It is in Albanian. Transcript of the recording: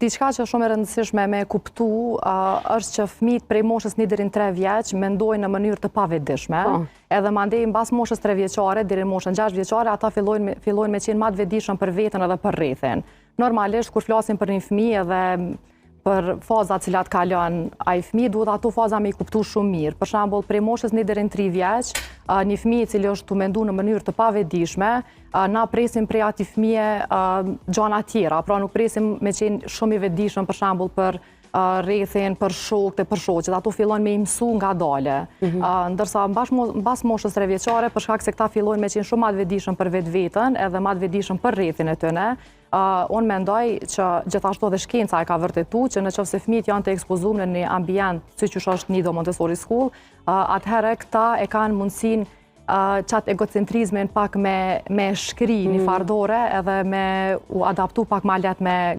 Diçka që shumë e rëndësishme me kuptu është që fëmijët prej moshës 1 deri në 3 vjeç mendojnë në mënyrë të pavetëdijshme. Edhe mandej mbas moshës 3 vjeçare deri në moshën 6 vjeçare ata fillojnë me qenë më të vetëdijshëm për veten edhe për rrethin. Normalisht kur flasim për një fëmijë edhe për fazat cilat kalon ai fëmijë duhet ato faza me i kuptu shumë mirë. Për shembull, prej moshës 1 deri në 3 vjeç, një fëmijë i cili është tu mendu në mënyrë të pavetëdijshme, na presim prej atij fëmije gjëra tjera, pra nuk presim me qenë shumë i vetëdijshëm për shembull për rrethin, për shokët e për shoqet, ato fillojnë me i mësu ngadale. Ndërsa mbas moshës 3 vjeçare, për shkak se këta fillojnë me qenë shumë më të vetëdijshëm për vetveten, edhe më të vetëdijshëm për rrethin e tyre. Unë mendoj që gjithashtu edhe shkenca e ka vërtetuar që nëse fëmijët janë të ekspozuar në një ambient siç është nido Montessori School, atëherë këta e kanë mundësinë qatë egocentrizmin pak me shkri një fardore edhe me u adaptu pak ma let me